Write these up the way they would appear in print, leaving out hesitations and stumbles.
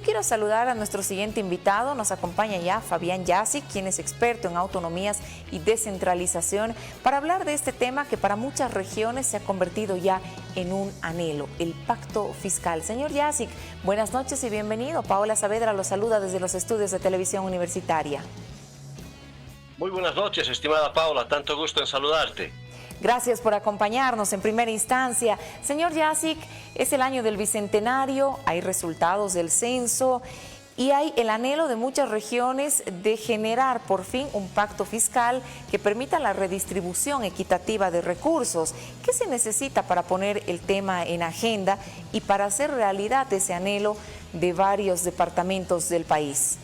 quiero saludar a nuestro siguiente invitado. Nos acompaña ya Fabián Yazic, quien es experto en autonomías y descentralización, para hablar de este tema que para muchas regiones se ha convertido ya en un anhelo, el pacto fiscal. Señor Yazic, buenas noches y bienvenido. Paola Saavedra lo saluda desde los estudios de Televisión Universitaria. Muy buenas noches, estimada Paola, tanto gusto en saludarte. Gracias por acompañarnos en primera instancia. Señor Yazic, es el año del Bicentenario, hay resultados del censo y hay el anhelo de muchas regiones de generar por fin un pacto fiscal que permita la redistribución equitativa de recursos. ¿Qué se necesita para poner el tema en agenda y para hacer realidad ese anhelo de varios departamentos del país?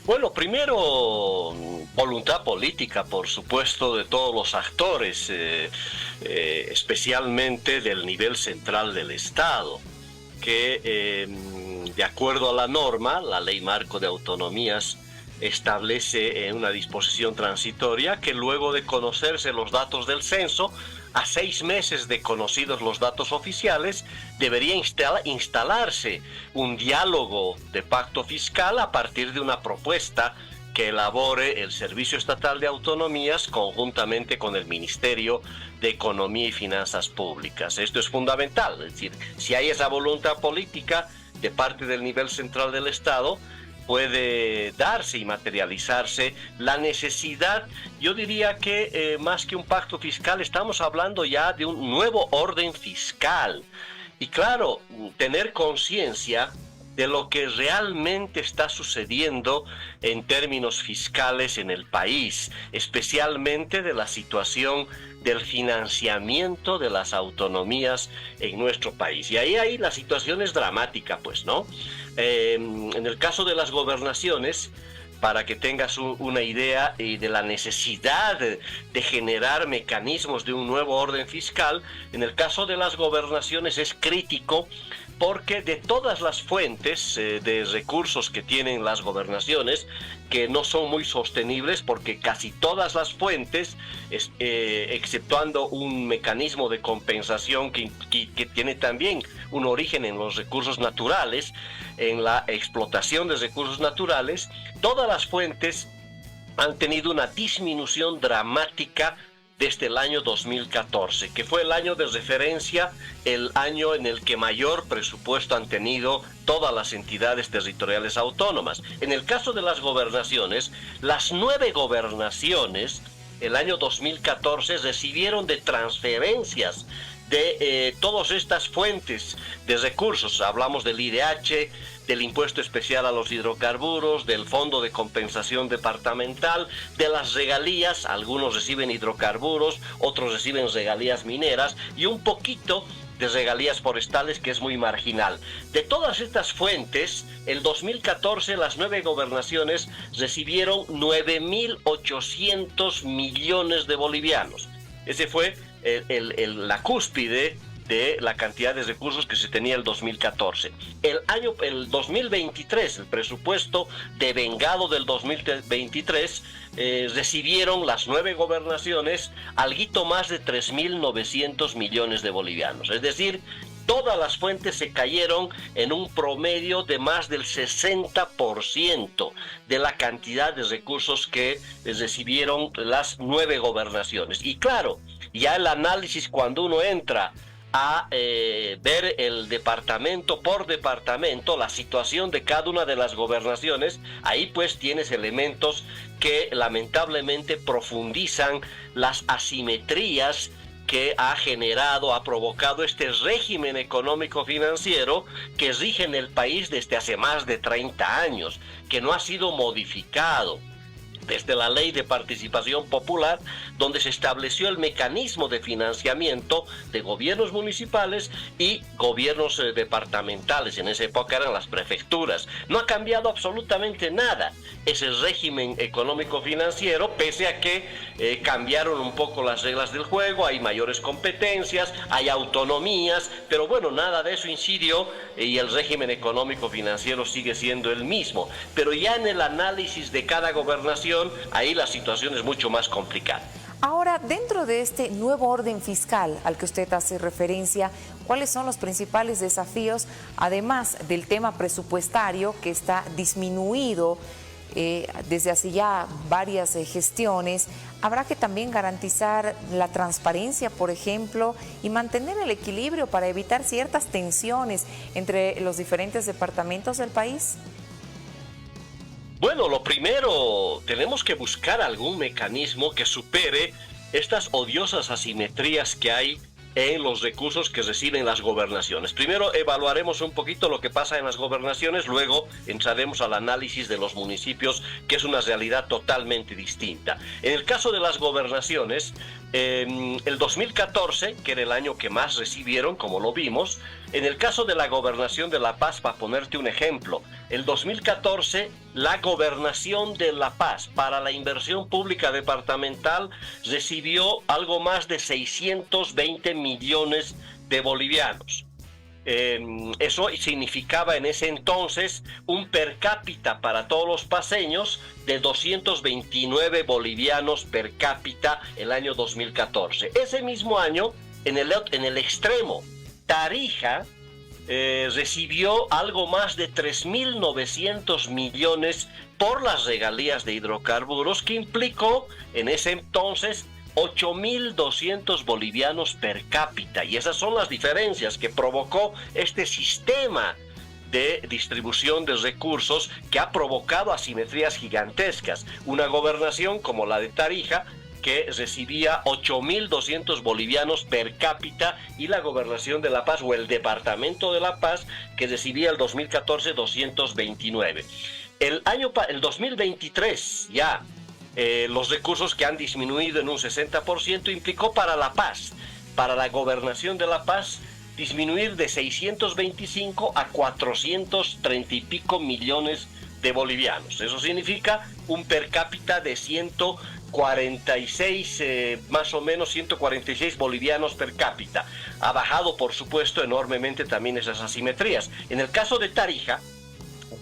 Bueno, primero, voluntad política, por supuesto, de todos los actores, especialmente del nivel central del Estado, que de acuerdo a la norma, la Ley Marco de Autonomías establece una disposición transitoria que luego de conocerse los datos del censo, a 6 meses de conocidos los datos oficiales, debería instalarse un diálogo de pacto fiscal a partir de una propuesta que elabore el Servicio Estatal de Autonomías conjuntamente con el Ministerio de Economía y Finanzas Públicas. Esto es fundamental, es decir, si hay esa voluntad política de parte del nivel central del Estado, puede darse y materializarse la necesidad. Yo diría que más que un pacto fiscal estamos hablando ya de un nuevo orden fiscal. Y claro, tener conciencia de lo que realmente está sucediendo en términos fiscales en el país, especialmente de la situación del financiamiento de las autonomías en nuestro país. Y ahí la situación es dramática, pues, ¿no? En el caso de las gobernaciones, para que tengas una idea de la necesidad de generar mecanismos de un nuevo orden fiscal, en el caso de las gobernaciones es crítico porque de todas las fuentes de recursos que tienen las gobernaciones, que no son muy sostenibles porque casi todas las fuentes, exceptuando un mecanismo de compensación que tiene también un origen en los recursos naturales, en la explotación de recursos naturales, todas las fuentes han tenido una disminución dramática desde el año 2014, que fue el año de referencia, el año en el que mayor presupuesto han tenido todas las entidades territoriales autónomas. En el caso de las gobernaciones, las 9 gobernaciones, el año 2014, recibieron de transferencias de todas estas fuentes de recursos. Hablamos del IDH, del impuesto especial a los hidrocarburos, del fondo de compensación departamental, de las regalías. Algunos reciben hidrocarburos, otros reciben regalías mineras y un poquito de regalías forestales, que es muy marginal. De todas estas fuentes, el 2014 las 9 gobernaciones recibieron 9.800 millones de bolivianos. Ese fue la cúspide de la cantidad de recursos que se tenía el 2014. El 2023, el presupuesto devengado del 2023, recibieron las 9 gobernaciones alguito más de 3.900 millones de bolivianos. Es decir, todas las fuentes se cayeron en un promedio de más del 60% de la cantidad de recursos que recibieron las 9 gobernaciones. Y claro, ya el análisis, cuando uno entra a ver el departamento por departamento, la situación de cada una de las gobernaciones, ahí pues tienes elementos que lamentablemente profundizan las asimetrías que ha provocado este régimen económico-financiero que rige en el país desde hace más de 30 años, que no ha sido modificado desde la Ley de Participación Popular, donde se estableció el mecanismo de financiamiento de gobiernos municipales y gobiernos departamentales. En esa época eran las prefecturas. No ha cambiado absolutamente nada ese régimen económico-financiero, pese a que cambiaron un poco las reglas del juego, hay mayores competencias, hay autonomías, pero bueno, nada de eso incidió y el régimen económico-financiero sigue siendo el mismo. Pero ya en el análisis de cada gobernación, ahí la situación es mucho más complicada. Ahora, dentro de este nuevo orden fiscal al que usted hace referencia, ¿Cuáles son los principales desafíos, además del tema presupuestario que está disminuido desde hace ya varias gestiones? Habrá que también garantizar la transparencia, por ejemplo, y mantener el equilibrio para evitar ciertas tensiones entre los diferentes departamentos del país. Bueno, lo primero, tenemos que buscar algún mecanismo que supere estas odiosas asimetrías que hay en los recursos que reciben las gobernaciones. Primero evaluaremos un poquito lo que pasa en las gobernaciones, luego entraremos al análisis de los municipios, que es una realidad totalmente distinta. En el caso de las gobernaciones, el 2014, que era el año que más recibieron, como lo vimos, en el caso de la gobernación de La Paz, para ponerte un ejemplo, el 2014, la gobernación de La Paz para la inversión pública departamental recibió algo más de 620 millones de bolivianos. Eso significaba en ese entonces un per cápita para todos los paceños de 229 bolivianos per cápita el año 2014. Ese mismo año, en el extremo, Tarija recibió algo más de 3.900 millones por las regalías de hidrocarburos, que implicó en ese entonces 8.200 bolivianos per cápita. Y esas son las diferencias que provocó este sistema de distribución de recursos que ha provocado asimetrías gigantescas. Una gobernación como la de Tarija, que recibía 8.200 bolivianos per cápita, y la gobernación de La Paz, o el departamento de La Paz, que recibía el 2014 229. El 2023 ya los recursos que han disminuido en un 60% implicó para La Paz, para la gobernación de La Paz, disminuir de 625 a 430 y pico millones de bolivianos. Eso significa un per cápita de 146, más o menos 146 bolivianos per cápita. Ha bajado, por supuesto, enormemente también esas asimetrías. En el caso de Tarija,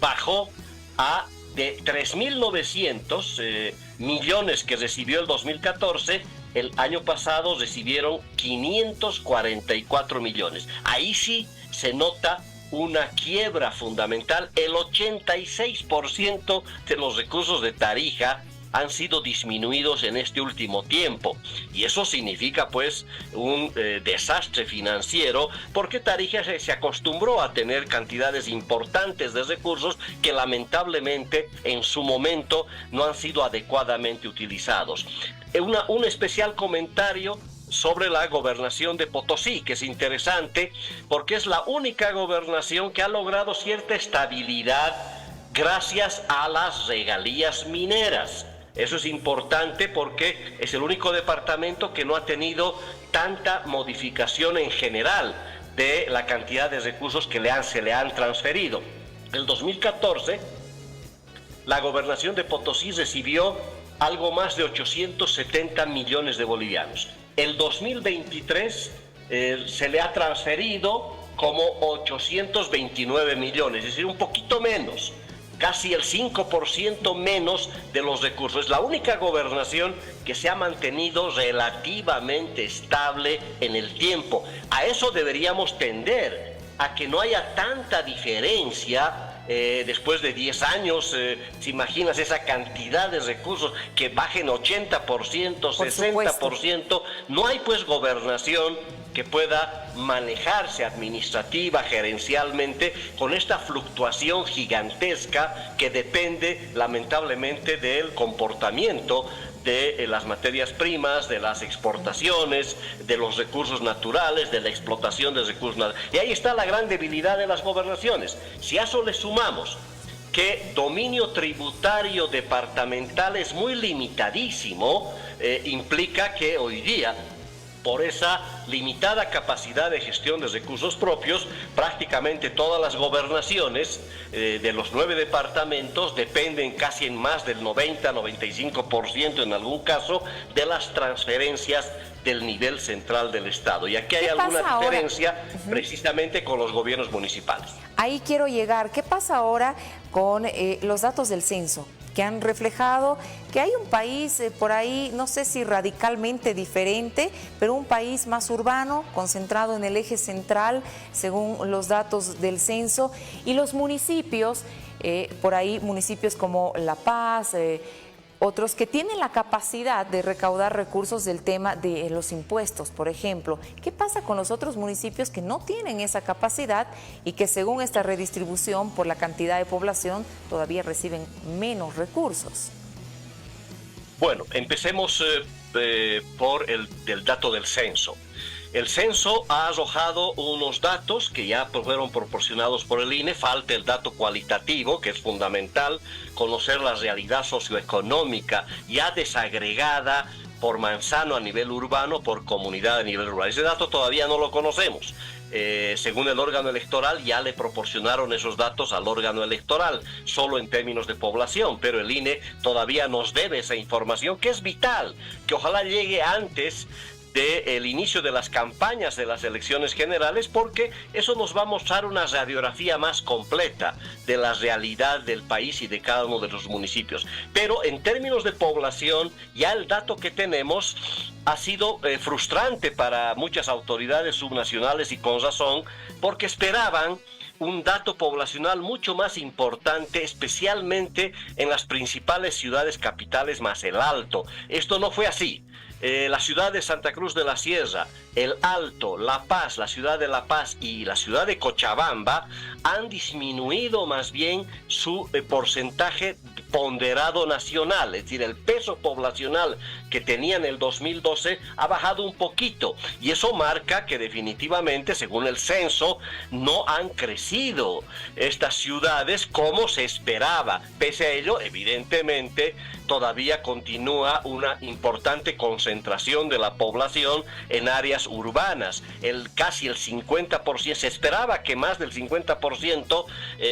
bajó a de 3.900 millones que recibió el 2014, el año pasado recibieron 544 millones. Ahí sí se nota una quiebra fundamental. El 86% de los recursos de Tarija han sido disminuidos en este último tiempo, y eso significa pues un desastre financiero, porque Tarija se acostumbró a tener cantidades importantes de recursos que lamentablemente en su momento no han sido adecuadamente utilizados. Un especial comentario sobre la gobernación de Potosí, que es interesante porque es la única gobernación que ha logrado cierta estabilidad gracias a las regalías mineras. Eso es importante porque es el único departamento que no ha tenido tanta modificación en general de la cantidad de recursos que se le han transferido. En 2014, la gobernación de Potosí recibió algo más de 870 millones de bolivianos. El 2023 se le ha transferido como 829 millones, es decir, un poquito menos, casi el 5% menos de los recursos. Es la única gobernación que se ha mantenido relativamente estable en el tiempo. A eso deberíamos tender, a que no haya tanta diferencia. Después de 10 años, ¿te imaginas esa cantidad de recursos que bajen 80%, 60%? No hay pues gobernación que pueda manejarse administrativa, gerencialmente, con esta fluctuación gigantesca que depende lamentablemente del comportamiento de las materias primas, de las exportaciones, de los recursos naturales, de la explotación de recursos naturales. Y ahí está la gran debilidad de las gobernaciones. Si a eso le sumamos que dominio tributario departamental es muy limitadísimo, implica que hoy día, por esa limitada capacidad de gestión de recursos propios, prácticamente todas las gobernaciones de los 9 departamentos dependen casi en más del 90-95% en algún caso de las transferencias del nivel central del Estado. Y aquí hay alguna diferencia precisamente con los gobiernos municipales. Ahí quiero llegar. ¿Qué pasa ahora con los datos del censo? que han reflejado que hay un país por ahí, no sé si radicalmente diferente, pero un país más urbano, concentrado en el eje central, según los datos del censo, y los municipios, por ahí municipios como La Paz, otros que tienen la capacidad de recaudar recursos del tema de los impuestos, por ejemplo. ¿Qué pasa con los otros municipios que no tienen esa capacidad y que según esta redistribución por la cantidad de población todavía reciben menos recursos? Bueno, empecemos por el dato del censo. El censo ha arrojado unos datos que ya fueron proporcionados por el INE. Falta el dato cualitativo, que es fundamental, conocer la realidad socioeconómica ya desagregada por manzano a nivel urbano, por comunidad a nivel rural. Ese dato todavía no lo conocemos. Según el órgano electoral, ya le proporcionaron esos datos al órgano electoral, solo en términos de población, pero el INE todavía nos debe esa información, que es vital, que ojalá llegue antes del inicio de las campañas de las elecciones generales, porque eso nos va a mostrar una radiografía más completa de la realidad del país y de cada uno de los municipios. Pero en términos de población, ya el dato que tenemos ha sido frustrante para muchas autoridades subnacionales, y con razón, porque esperaban un dato poblacional mucho más importante, especialmente en las principales ciudades capitales más el Alto. Esto no fue así. La ciudad de Santa Cruz de la Sierra, el Alto, La Paz, la ciudad de La Paz y la ciudad de Cochabamba han disminuido más bien su porcentaje ponderado nacional, es decir, el peso poblacional que tenían en el 2012 ha bajado un poquito, y eso marca que definitivamente, según el censo, no han crecido estas ciudades como se esperaba. Pese a ello, evidentemente, todavía continúa una importante concentración de la población en áreas urbanas. Casi el 50%, se esperaba que más del 50%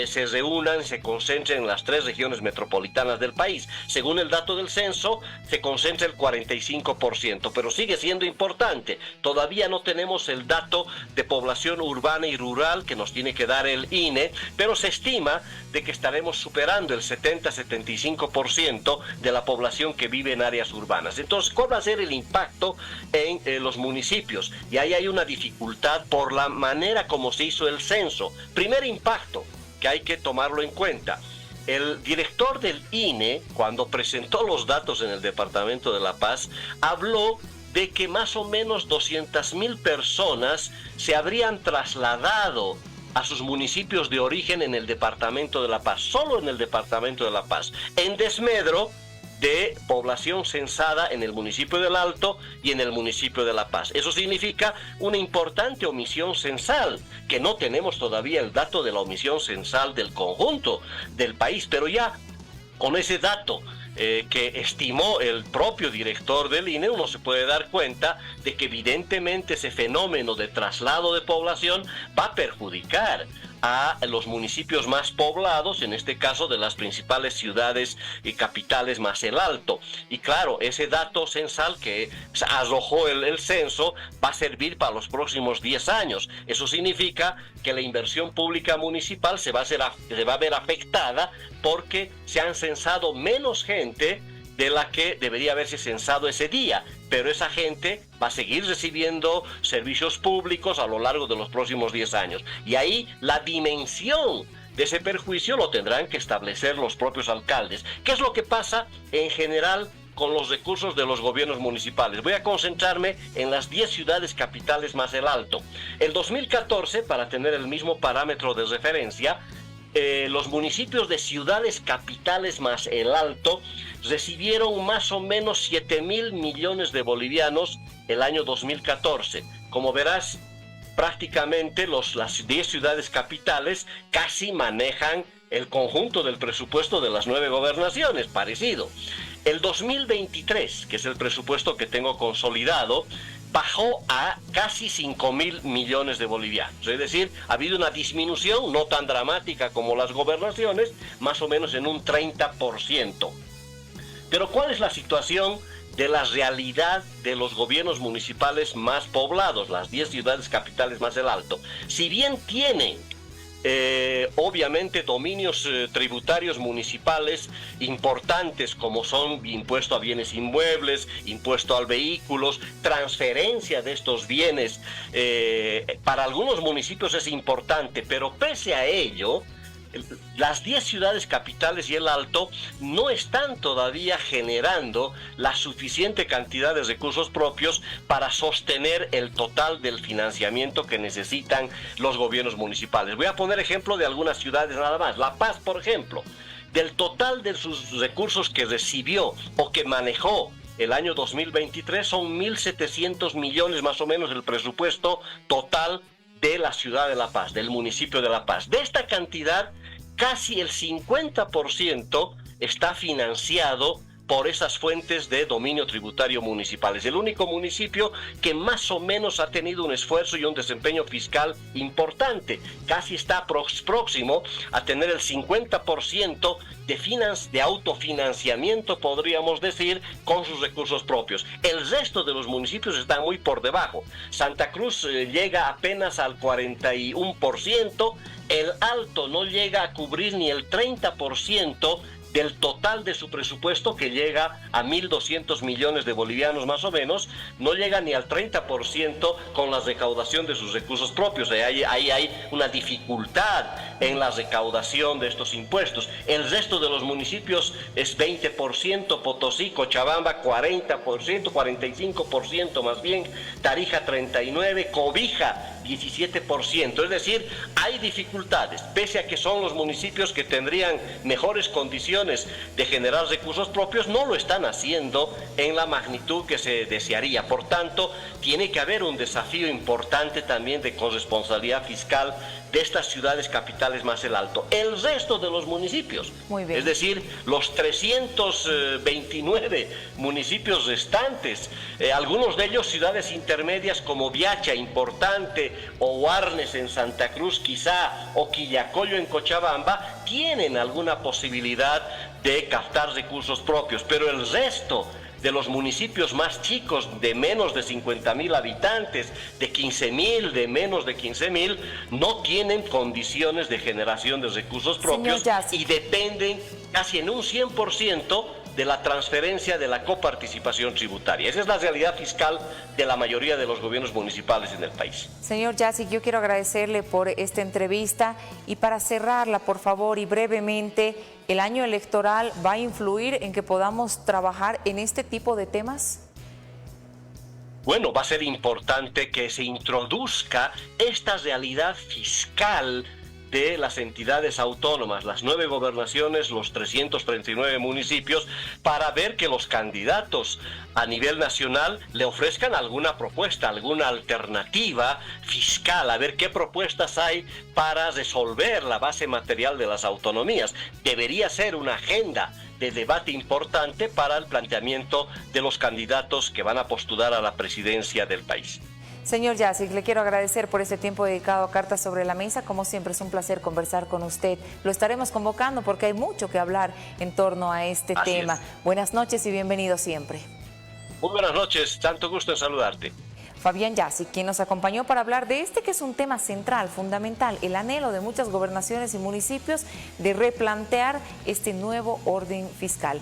se reúnan, se concentren en las 3 regiones metropolitanas del país. Según el dato del censo, se concentra el 45%, pero sigue siendo importante. Todavía no tenemos el dato de población urbana y rural que nos tiene que dar el INE, pero se estima de que estaremos superando el 70-75% de la población que vive en áreas urbanas. Entonces, ¿cuál va a ser el impacto en los municipios? Y ahí hay una dificultad por la manera como se hizo el censo. Primer impacto que hay que tomarlo en cuenta: el director del INE, cuando presentó los datos en el departamento de La Paz, habló de que más o menos 200,000 personas se habrían trasladado a sus municipios de origen en el departamento de La Paz, solo en el departamento de La Paz, en desmedro de población censada en el municipio del Alto y en el municipio de La Paz. Eso significa una importante omisión censal, que no tenemos todavía el dato de la omisión censal del conjunto del país, pero ya con ese dato que estimó el propio director del INE, uno se puede dar cuenta de que evidentemente ese fenómeno de traslado de población va a perjudicar a los municipios más poblados, en este caso de las principales ciudades y capitales más el Alto. Y claro, ese dato censal que arrojó el censo va a servir para los próximos 10 años. Eso significa que la inversión pública municipal se va a ver afectada, porque se han censado menos gente de la que debería haberse censado ese día, pero esa gente va a seguir recibiendo servicios públicos a lo largo de los próximos 10 años. Y ahí la dimensión de ese perjuicio lo tendrán que establecer los propios alcaldes. ¿Qué es lo que pasa en general con los recursos de los gobiernos municipales? Voy a concentrarme en las 10 ciudades capitales más el Alto. El 2014, para tener el mismo parámetro de referencia, los municipios de ciudades capitales más el Alto recibieron más o menos 7,000 millones de bolivianos el año 2014. Como verás, prácticamente las 10 ciudades capitales casi manejan el conjunto del presupuesto de las 9 gobernaciones, parecido. El 2023, que es el presupuesto que tengo consolidado, bajó a casi 5,000 millones de bolivianos. Es decir, ha habido una disminución no tan dramática como las gobernaciones, más o menos en un 30%. Pero ¿cuál es la situación de la realidad de los gobiernos municipales más poblados, las 10 ciudades capitales más el Alto? Si bien tienen obviamente dominios tributarios municipales importantes como son impuesto a bienes inmuebles, impuesto a vehículos, transferencia de estos bienes. Para algunos municipios es importante, pero pese a ello, las 10 ciudades capitales y el Alto no están todavía generando la suficiente cantidad de recursos propios para sostener el total del financiamiento que necesitan los gobiernos municipales. Voy a poner ejemplo de algunas ciudades nada más. La Paz, por ejemplo, del total de sus recursos que recibió o que manejó el año 2023 son 1.700 millones más o menos el presupuesto total de la ciudad de La Paz, del municipio de La Paz. De esta cantidad, casi el 50% está financiado por esas fuentes de dominio tributario municipales. El único municipio que más o menos ha tenido un esfuerzo y un desempeño fiscal importante. Casi está próximo a tener el 50% de autofinanciamiento, podríamos decir, con sus recursos propios. El resto de los municipios están muy por debajo. Santa Cruz llega apenas al 41%, el Alto no llega a cubrir ni el 30% del total de su presupuesto, que llega a 1.200 millones de bolivianos más o menos, no llega ni al 30% con la recaudación de sus recursos propios. Ahí hay una dificultad en la recaudación de estos impuestos. El resto de los municipios es 20%, Potosí, Cochabamba 40%, 45% más bien, Tarija 39%, Cobija 17%, es decir, hay dificultades, pese a que son los municipios que tendrían mejores condiciones de generar recursos propios, no lo están haciendo en la magnitud que se desearía. Por tanto, tiene que haber un desafío importante también de corresponsabilidad fiscal de estas ciudades capitales más el Alto. El resto de los municipios, muy bien, es decir, los 329 municipios restantes, algunos de ellos ciudades intermedias como Viacha, importante, o Warnes en Santa Cruz quizá, o Quillacollo en Cochabamba, tienen alguna posibilidad de captar recursos propios, pero el resto de los municipios más chicos, de menos de 50.000 habitantes, de 15.000, de menos de 15.000, no tienen condiciones de generación de recursos propios y dependen casi en un 100% de la transferencia de la coparticipación tributaria. Esa es la realidad fiscal de la mayoría de los gobiernos municipales en el país. Señor Jásic, yo quiero agradecerle por esta entrevista y para cerrarla, por favor, y brevemente, ¿el año electoral va a influir en que podamos trabajar en este tipo de temas? Bueno, va a ser importante que se introduzca esta realidad fiscal de las entidades autónomas, las 9 gobernaciones, los 339 municipios, para ver que los candidatos a nivel nacional le ofrezcan alguna propuesta, alguna alternativa fiscal, a ver qué propuestas hay para resolver la base material de las autonomías. Debería ser una agenda de debate importante para el planteamiento de los candidatos que van a postular a la presidencia del país. Señor Jásic, le quiero agradecer por este tiempo dedicado a Cartas sobre la Mesa. Como siempre es un placer conversar con usted. Lo estaremos convocando porque hay mucho que hablar en torno a este tema. Buenas noches y bienvenido siempre. Muy buenas noches, tanto gusto en saludarte. Fabián Jásic, quien nos acompañó para hablar de este que es un tema central, fundamental, el anhelo de muchas gobernaciones y municipios de replantear este nuevo orden fiscal.